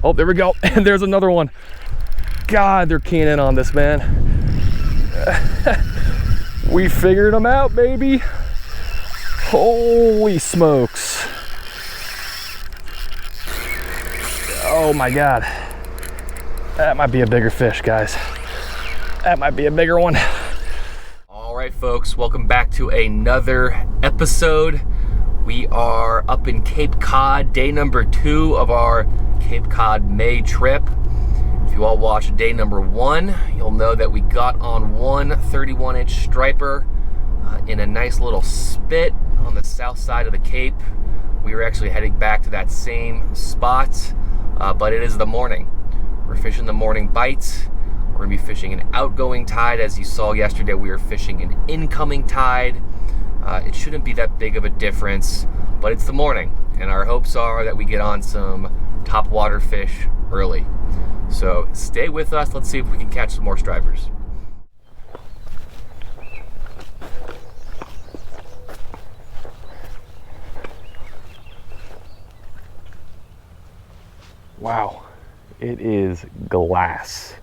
Oh, there we go. And there's another one. God, they're keying in on this, man. We figured them out, baby. Holy smokes. Oh my God. That might be a bigger fish, guys. That might be a bigger one. All right, folks, welcome back to another episode. We are up in Cape Cod, day number 2 of our Cape Cod May trip. If you all watched day number 1, you'll know that we got on one 31-inch striper in a nice little spit on the south side of the Cape. We were actually heading back to that same spot, but it is the morning. We're fishing the morning bites. We're gonna be fishing an outgoing tide. As you saw yesterday, we were fishing an incoming tide. It shouldn't be that big of a difference, but it's the morning, and our hopes are that we get on some topwater fish early. So stay with us. Let's see if we can catch some more stripers. Wow, it is glass.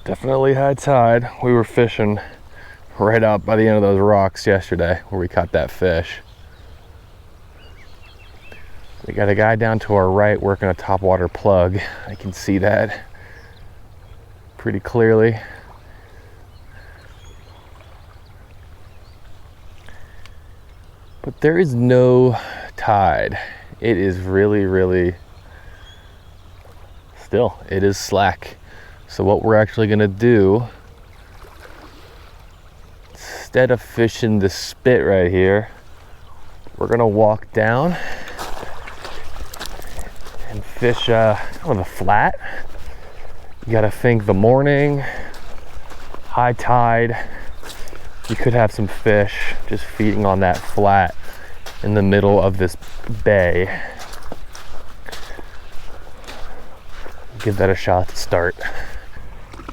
Definitely high tide. We were fishing right out by the end of those rocks yesterday where we caught that fish. We got a guy down to our right working a topwater plug. I can see that pretty clearly. But there is no tide. It is really still, it is slack. So what we're actually gonna do, instead of fishing the spit right here, we're gonna walk down and fish on the flat. You gotta think the morning, high tide, you could have some fish just feeding on that flat in the middle of this bay. Give that a shot to start.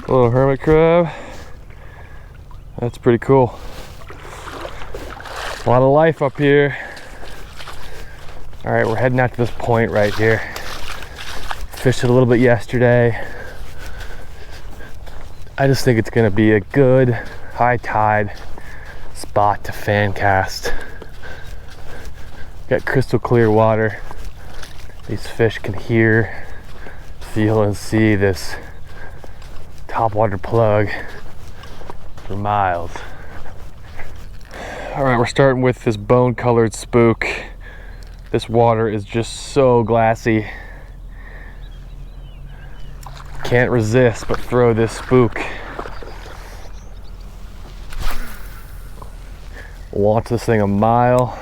A little hermit crab. That's pretty cool. A lot of life up here. All right, we're heading out to this point right here. Fished it a little bit yesterday. I just think it's gonna be a good high tide spot to fan cast. Got crystal clear water. These fish can hear, feel, and see this topwater plug for miles. All right, we're starting with this bone-colored spook. This water is just so glassy. Can't resist but throw this spook. Launch this thing a mile.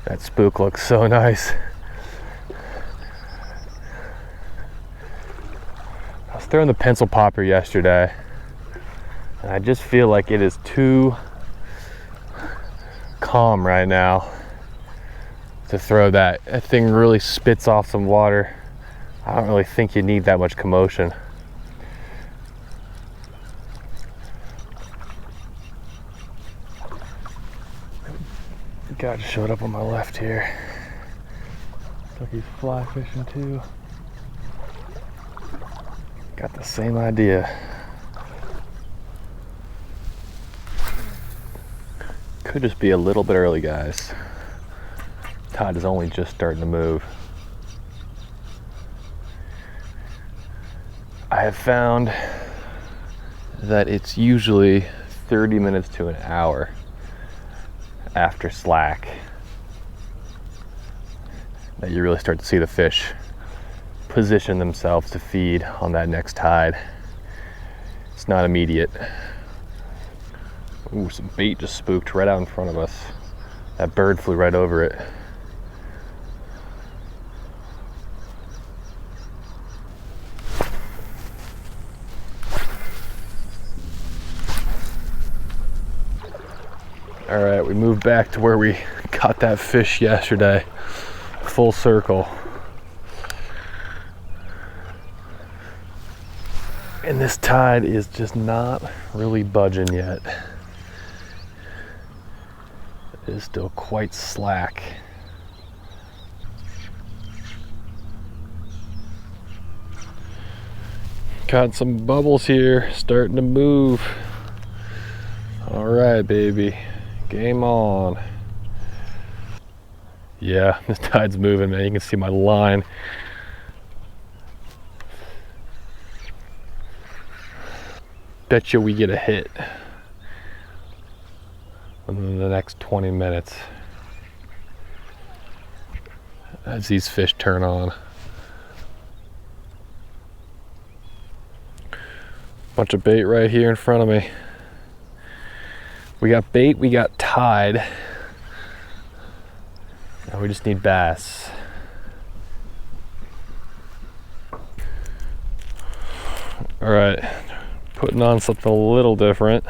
That spook looks so nice. I was throwing the pencil popper yesterday, and I just feel like it is too calm right now to throw that. That thing really spits off some water. I don't really think you need that much commotion. Guy just showed up on my left here. Looks like he's fly fishing too. Got the same idea. Could just be a little bit early, guys. Tide is only just starting to move. I have found that it's usually 30 minutes to an hour after slack that you really start to see the fish position themselves to feed on that next tide. It's not immediate. Ooh, some bait just spooked right out in front of us. That bird flew right over it. All right, we moved back to where we caught that fish yesterday. Full circle. And this tide is just not really budging yet. is still quite slack. Got some bubbles here, starting to move. All right, baby, game on. Yeah, this tide's moving, man. You can see my line. Bet you we get a hit within the next 20 minutes as these fish turn on. Bunch of bait right here in front of me. We got bait, we got tide. Now we just need bass. All right, putting on something a little different.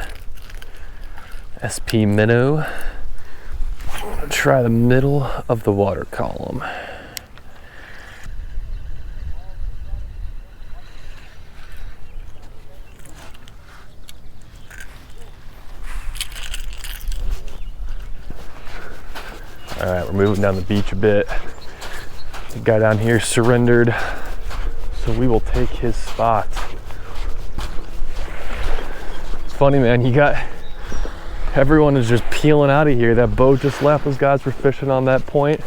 SP Minnow. Try the middle of the water column. All right, we're moving down the beach a bit. The guy down here surrendered, so we will take his spot. It's funny, man, everyone is just peeling out of here. That boat just left, those guys were fishing on that point.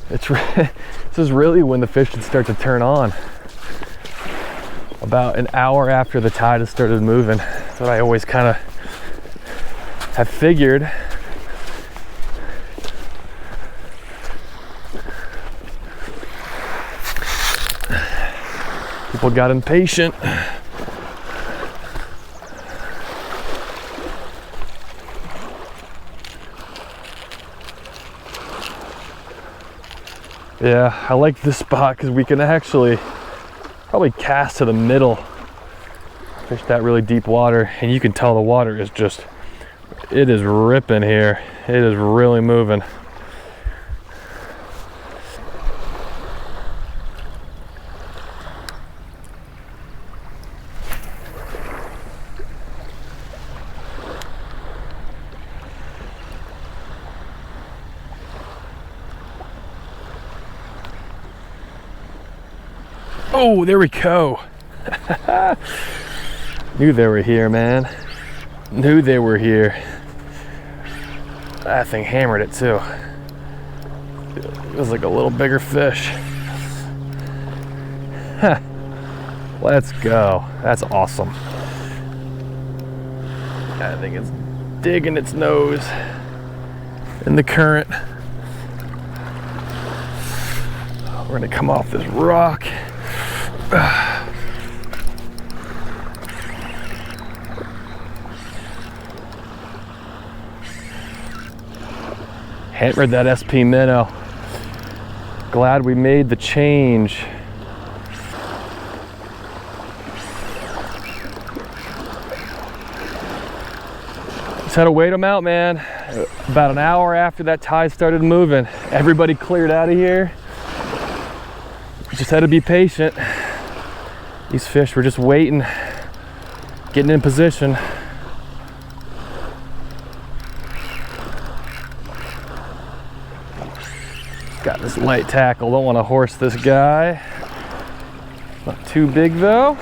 This is really when the fish should start to turn on. About an hour after the tide has started moving. That's what I always kind of have figured. People got impatient. Yeah, I like this spot because we can actually probably cast to the middle, fish that really deep water, and you can tell the water is just, it is ripping here. It is really moving. Oh, there we go. Knew they were here, man. Knew they were here. That thing hammered it too. It was like a little bigger fish. Huh. Let's go. That's awesome. I think it's digging its nose in the current. We're gonna come off this rock. Hammered that SP Minnow. Glad we made the change. Just had to wait them out, man. About an hour after that tide started moving, everybody cleared out of here. We just had to be patient. These fish were just waiting, getting in position. Got this light tackle, don't want to horse this guy. Not too big though.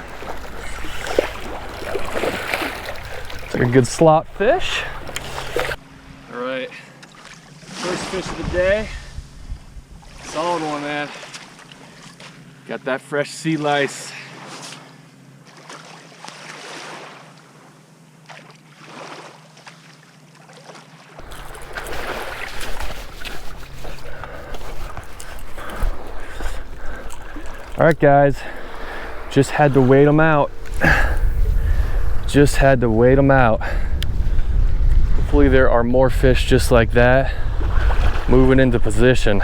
It's like a good slot fish. All right, first fish of the day. Solid one, man. Got that fresh sea lice. All right, guys, just had to wait them out. Just had to wait them out. Hopefully there are more fish just like that moving into position.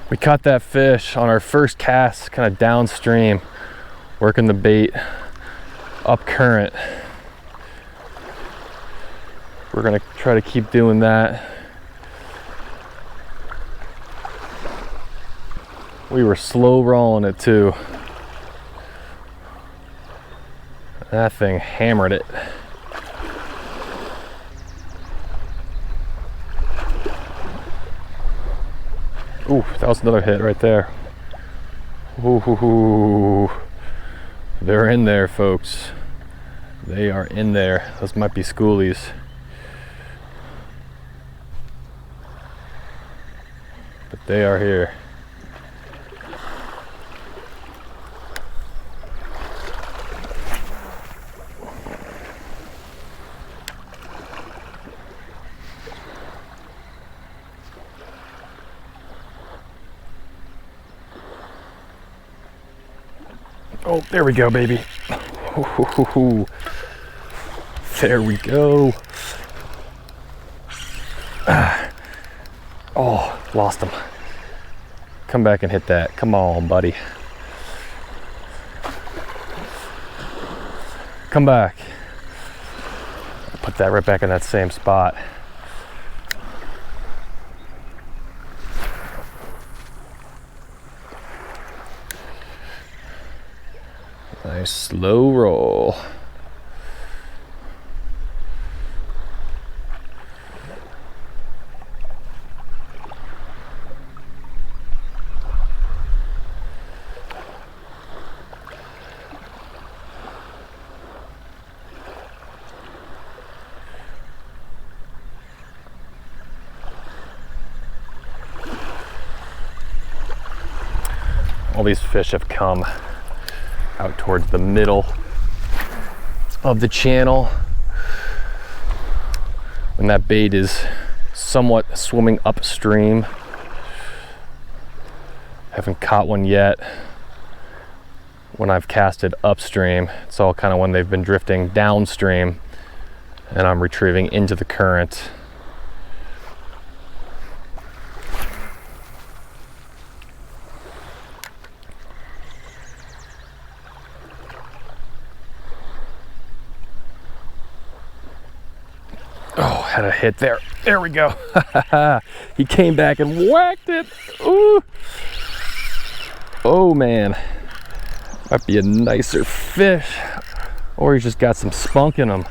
We caught that fish on our first cast, kind of downstream, working the bait up current. We're gonna try to keep doing that. We were slow rolling it too. That thing hammered it. Ooh, that was another hit right there. Ooh, they're in there, folks. They are in there. Those might be schoolies. But they are here. Oh, there we go, baby. Ooh, there we go. Oh, lost him. Come back and hit that. Come on, buddy. Come back. Put that right back in that same spot. Nice slow roll. All these fish have come out towards the middle of the channel when that bait is somewhat swimming upstream. Haven't caught one yet when I've casted upstream. It's all kind of when they've been drifting downstream and I'm retrieving into the current. Oh, had a hit there. There we go. He came back and whacked it. Ooh. Oh man, might be a nicer fish, or he's just got some spunk in him.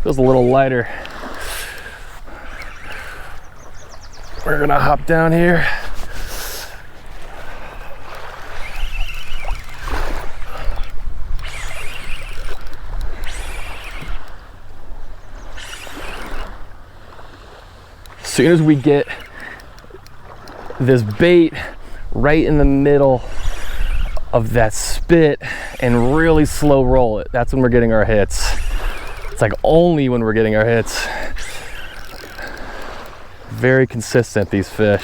Feels a little lighter. We're gonna hop down here. As soon as we get this bait right in the middle of that spit and really slow roll it, that's when we're getting our hits. It's like only when we're getting our hits. Very consistent, these fish.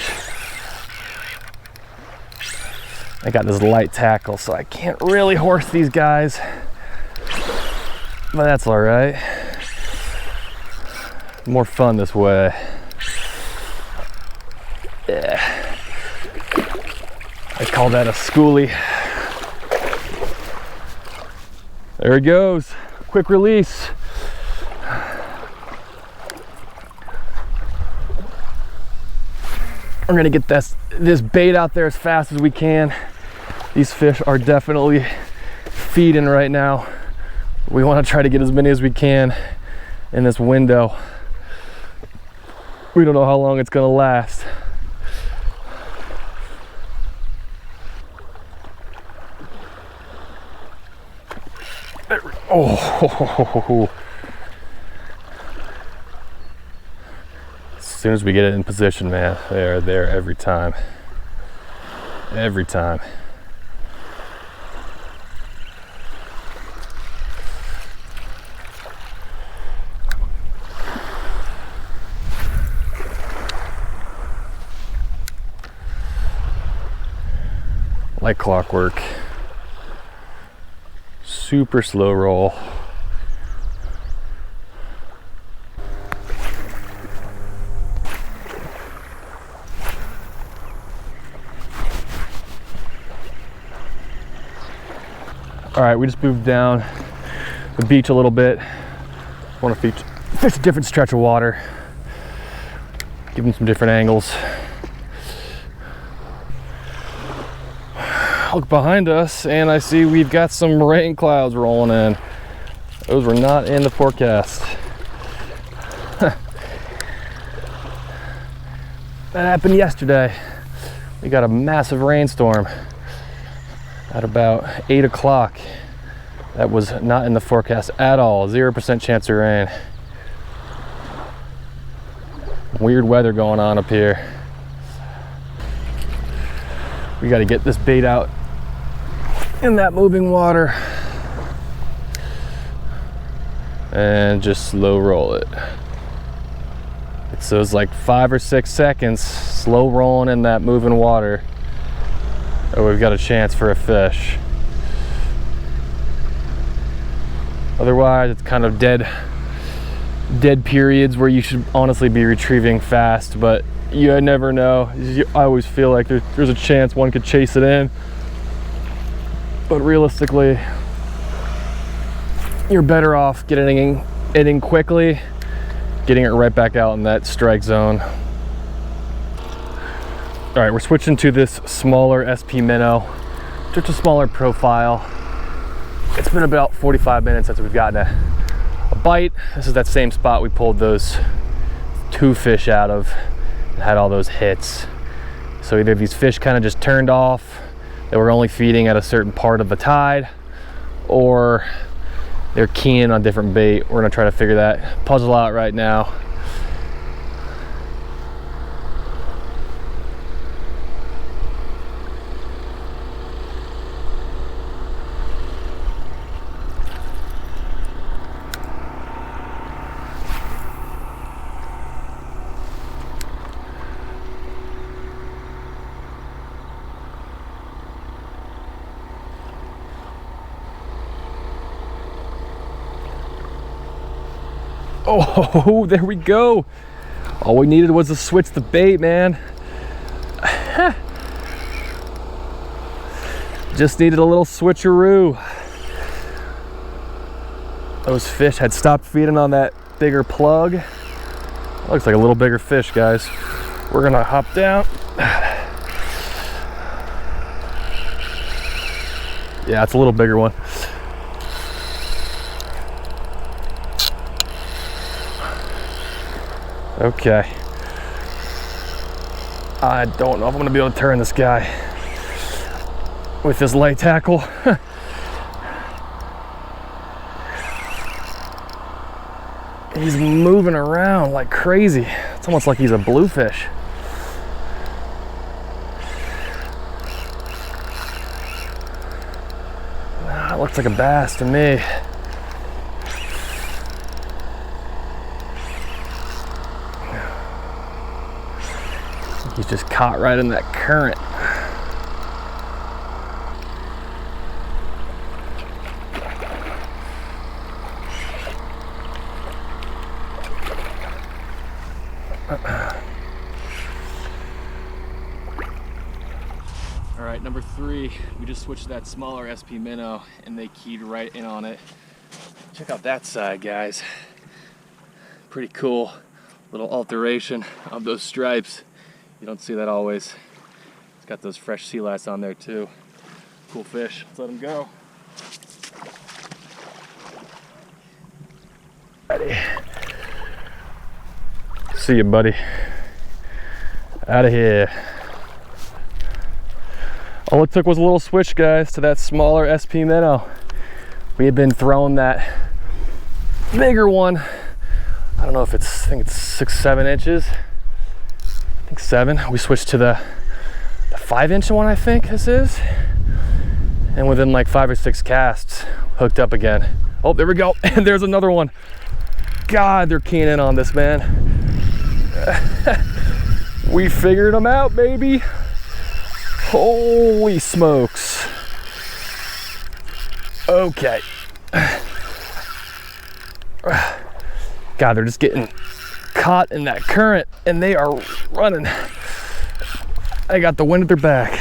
I got this light tackle, so I can't really horse these guys, but that's all right. More fun this way. Yeah. I call that a schoolie. There he goes. Quick release. We're gonna get this bait out there as fast as we can. These fish are definitely feeding right now. We want to try to get as many as we can in this window. We don't know how long it's gonna last. Oh, as soon as we get it in position, man, they are there every time. Every time. Like clockwork. Super slow roll. All right, we just moved down the beach a little bit. Want to fish a different stretch of water. Give them some different angles. Look behind us and I see we've got some rain clouds rolling in. Those were not in the forecast. That happened yesterday. We got a massive rainstorm at about 8 o'clock. That was not in the forecast at all. 0% chance of rain. Weird weather going on up here. We got to get this bait out in that moving water and just slow roll it. So it's like 5 or 6 seconds slow rolling in that moving water, or we've got a chance for a fish. Otherwise it's kind of dead periods where you should honestly be retrieving fast, but you never know. I always feel like there's a chance one could chase it in, but realistically you're better off getting it in quickly, getting it right back out in that strike zone. All right, we're switching to this smaller SP minnow, just a smaller profile. It's been about 45 minutes since we've gotten a bite. This is that same spot we pulled those 2 fish out of and had all those hits. So either these fish kind of just turned off, they were only feeding at a certain part of the tide, or they're keying on different bait. We're gonna try to figure that puzzle out right now. Oh, there we go. All we needed was to switch the bait, man. Just needed a little switcheroo. Those fish had stopped feeding on that bigger plug. Looks like a little bigger fish, guys. We're gonna hop down. Yeah, it's a little bigger one. Okay. I don't know if I'm gonna be able to turn this guy with this light tackle. He's moving around like crazy. It's almost like he's a bluefish. It looks like a bass to me. He's just caught right in that current. All right, number 3, we just switched to that smaller SP minnow and they keyed right in on it. Check out that side, guys. Pretty cool little alteration of those stripes. You don't see that always. It's got those fresh sea lice on there too. Cool fish. Let's let him go. Ready. See you, buddy. Out of here. All it took was a little switch, guys, to that smaller SP minnow. We had been throwing that bigger one. I don't know if it's, I think it's 6-7 inches. I think 7. We switched to the 5-inch one, I think this is. And within like 5 or 6 casts, hooked up again. Oh, there we go. And there's another one. God, they're keying in on this, man. We figured them out, baby. Holy smokes. Okay. God, they're just getting caught in that current and they are running. I got the wind at their back.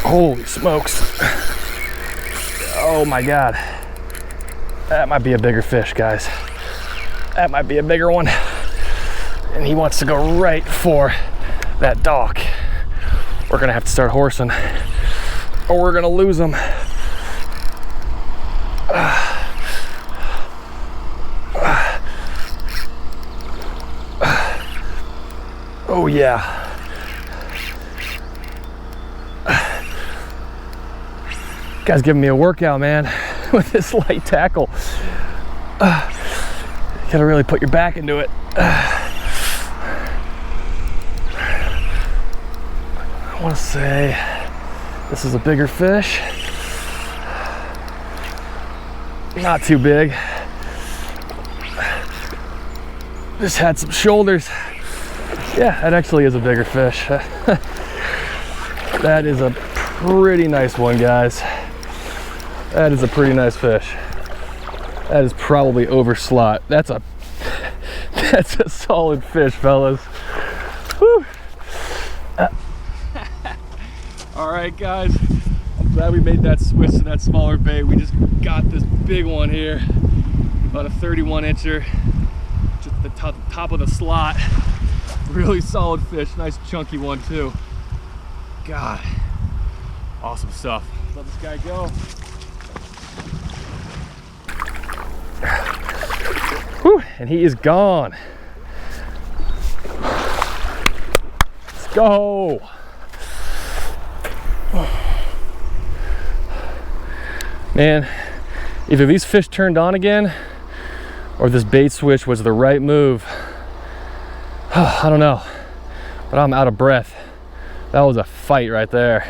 Holy smokes. Oh my God. That might be a bigger fish, guys. That might be a bigger one. And he wants to go right for that dock. We're gonna have to start horsing or we're gonna lose him. Yeah. Guy's giving me a workout, man, with this light tackle. You gotta really put your back into it. I wanna say this is a bigger fish. Not too big. Just had some shoulders. Yeah, that actually is a bigger fish. That is a pretty nice one, guys. That is a pretty nice fish. That is probably over slot. That's a solid fish, fellas. Whew. All right, guys. I'm glad we made that switch to that smaller bait. We just got this big one here, about a 31-incher, just at the top of the slot. Really solid fish, nice chunky one too. God, awesome stuff. Let this guy go. Whew, and he is gone. Let's go. Man, either these fish turned on again or this bait switch was the right move. I don't know, but I'm out of breath. That was a fight right there.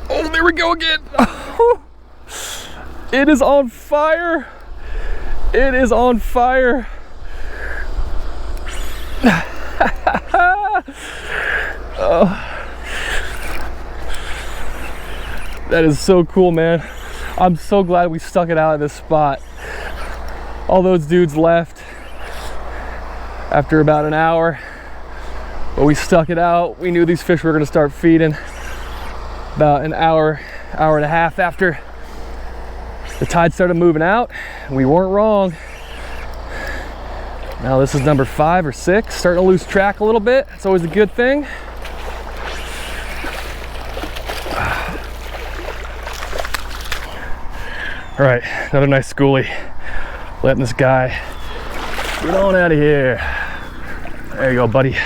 Oh, there we go again. It is on fire. It is on fire. Oh. That is so cool, man. I'm so glad we stuck it out at this spot. All those dudes left after about an hour, but we stuck it out. We knew these fish were gonna start feeding about an hour and a half after the tide started moving out. We weren't wrong. Now this is number 5 or 6, starting to lose track a little bit. It's always a good thing. All right, another nice schoolie. Letting this guy get on out of here. There you go, buddy.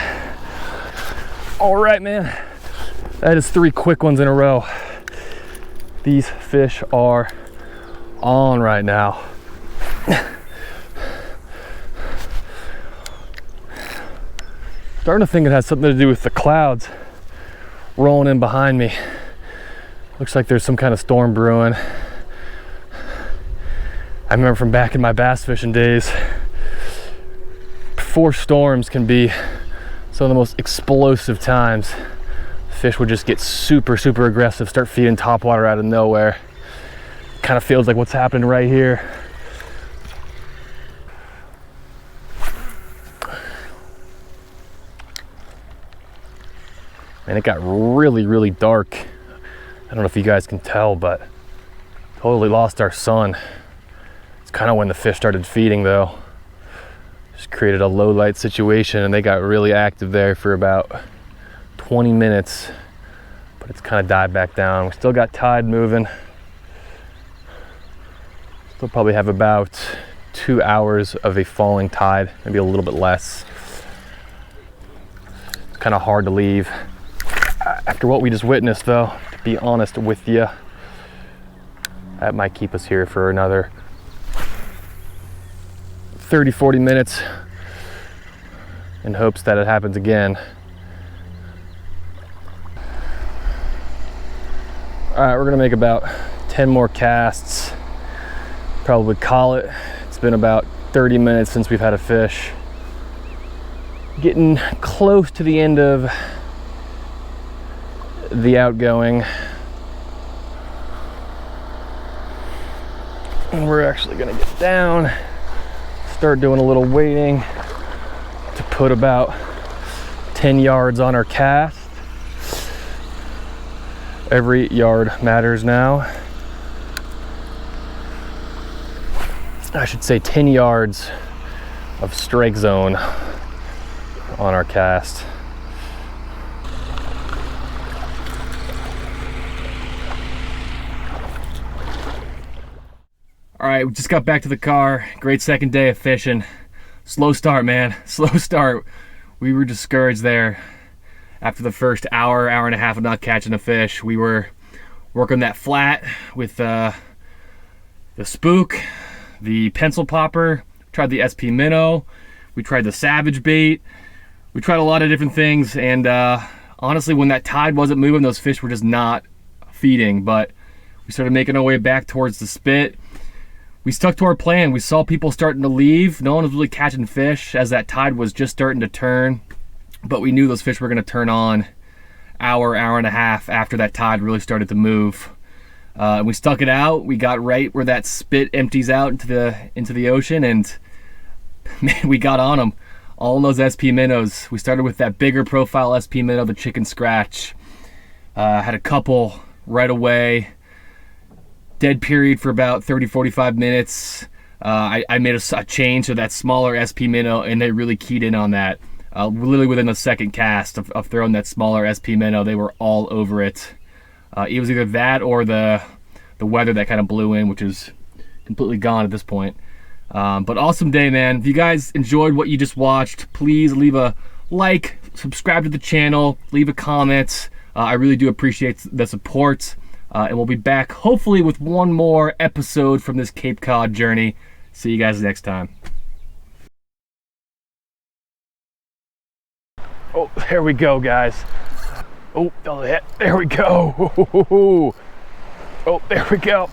All right, man. That is 3 quick ones in a row. These fish are on right now. Starting to think it has something to do with the clouds rolling in behind me. Looks like there's some kind of storm brewing. I remember from back in my bass fishing days, before storms can be some of the most explosive times. Fish would just get super aggressive, start feeding topwater out of nowhere. Kind of feels like what's happening right here. And it got really dark. I don't know if you guys can tell, but totally lost our sun. It's kind of when the fish started feeding though. Just created a low light situation and they got really active there for about 20 minutes, but it's kind of died back down. We still got tide moving. Still probably have about 2 hours of a falling tide, maybe a little bit less. It's kind of hard to leave. After what we just witnessed though, to be honest with you, that might keep us here for another 30-40 minutes in hopes that it happens again. All right, we're gonna make about 10 more casts. Probably call it. It's been about 30 minutes since we've had a fish. Getting close to the end of the outgoing. And we're actually gonna get down, start doing a little wading to put about 10 yards on our cast. Every yard matters now. I should say 10 yards of strike zone on our cast. All right, we just got back to the car. Great second day of fishing. Slow start, man, slow start. We were discouraged there. After the first hour and a half of not catching a fish, we were working that flat with the spook, the pencil popper, tried the SP Minnow, we tried the Savage bait, we tried a lot of different things, and honestly, when that tide wasn't moving, those fish were just not feeding. But we started making our way back towards the spit. We stuck to our plan. We saw people starting to leave. No one was really catching fish as that tide was just starting to turn. But we knew those fish were going to turn on hour and a half after that tide really started to move. We stuck it out. We got right where that spit empties out into the ocean, and man, we got on them. All in those SP minnows. We started with that bigger profile SP minnow, the chicken scratch. Had a couple right away. Dead period for about 30-45 minutes. I made a change to that smaller SP minnow, and they really keyed in on that. Literally within a second cast of throwing that smaller SP minnow, they were all over it. It was either that or the weather that kind of blew in, which is completely gone at this point. But awesome day, man. If you guys enjoyed what you just watched, please leave a like, subscribe to the channel, leave a comment. I really do appreciate the support. And we'll be back hopefully with one more episode from this Cape Cod journey. See you guys next time. Oh, there we go, guys. Oh, there we go. Oh, there we go.